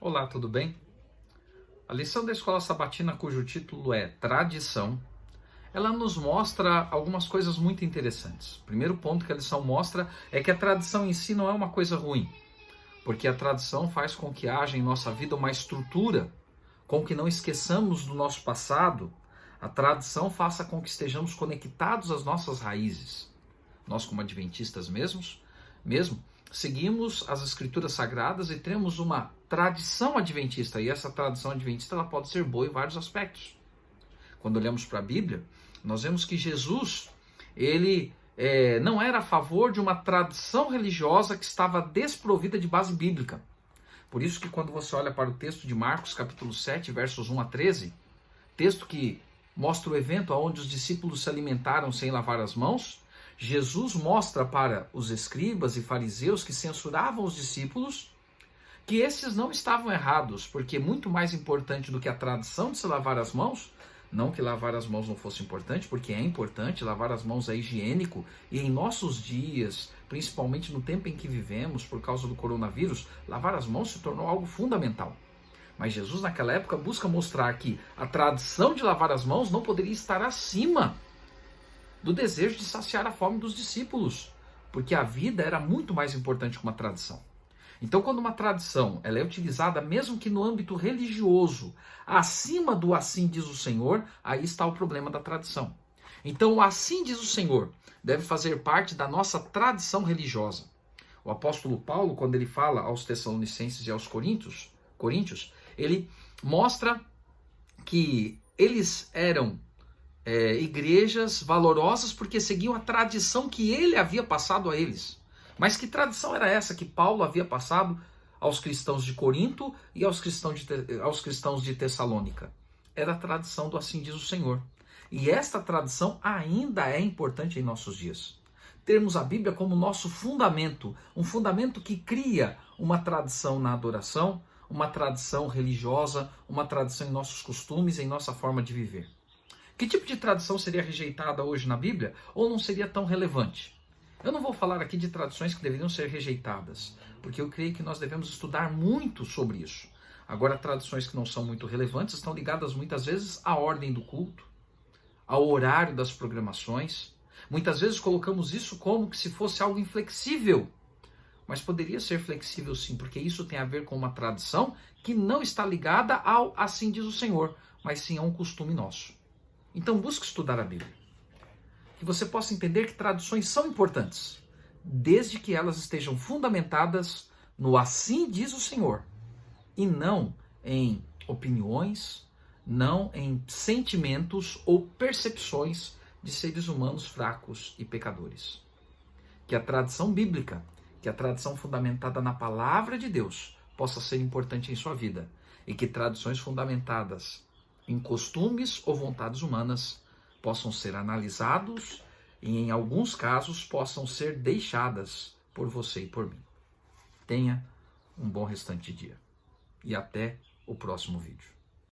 Olá, tudo bem? A lição da Escola Sabatina, cujo título é Tradição, ela nos mostra algumas coisas muito interessantes. O primeiro ponto que a lição mostra é que a tradição em si não é uma coisa ruim, porque a tradição faz com que haja em nossa vida uma estrutura, com que não esqueçamos do nosso passado. A tradição faça com que estejamos conectados às nossas raízes. Nós, como adventistas mesmo, seguimos as escrituras sagradas e temos uma tradição adventista, e essa tradição adventista ela pode ser boa em vários aspectos. Quando olhamos para a Bíblia, nós vemos que Jesus, ele não era a favor de uma tradição religiosa que estava desprovida de base bíblica. Por isso que quando você olha para o texto de Marcos, capítulo 7, versos 1 a 13, texto que mostra o evento onde os discípulos se alimentaram sem lavar as mãos, Jesus mostra para os escribas e fariseus que censuravam os discípulos que esses não estavam errados, porque muito mais importante do que a tradição de se lavar as mãos, não que lavar as mãos não fosse importante, porque é importante, lavar as mãos é higiênico, e em nossos dias, principalmente no tempo em que vivemos, por causa do coronavírus, lavar as mãos se tornou algo fundamental. Mas Jesus naquela época busca mostrar que a tradição de lavar as mãos não poderia estar acima do desejo de saciar a fome dos discípulos, porque a vida era muito mais importante que uma tradição. Então, quando uma tradição ela é utilizada, mesmo que no âmbito religioso, acima do assim diz o Senhor, aí está o problema da tradição. Então, o assim diz o Senhor deve fazer parte da nossa tradição religiosa. O apóstolo Paulo, quando ele fala aos Tessalonicenses e aos Coríntios, ele mostra que eles eram igrejas valorosas porque seguiam a tradição que ele havia passado a eles. Mas que tradição era essa que Paulo havia passado aos cristãos de Corinto e aos cristãos de Tessalônica? Era a tradição do assim diz o Senhor. E esta tradição ainda é importante em nossos dias. Termos a Bíblia como nosso fundamento, um fundamento que cria uma tradição na adoração, uma tradição religiosa, uma tradição em nossos costumes, em nossa forma de viver. Que tipo de tradição seria rejeitada hoje na Bíblia ou não seria tão relevante? Eu não vou falar aqui de tradições que deveriam ser rejeitadas, porque eu creio que nós devemos estudar muito sobre isso. Agora, tradições que não são muito relevantes estão ligadas muitas vezes à ordem do culto, ao horário das programações. Muitas vezes colocamos isso como que se fosse algo inflexível, mas poderia ser flexível sim, porque isso tem a ver com uma tradição que não está ligada ao assim diz o Senhor, mas sim a um costume nosso. Então busque estudar a Bíblia, que você possa entender que tradições são importantes, desde que elas estejam fundamentadas no assim diz o Senhor, e não em opiniões, não em sentimentos ou percepções de seres humanos fracos e pecadores. Que a tradição bíblica, que a tradição fundamentada na palavra de Deus possa ser importante em sua vida, e que tradições fundamentadas em costumes ou vontades humanas possam ser analisados e, em alguns casos, possam ser deixadas por você e por mim. Tenha um bom restante de dia e até o próximo vídeo.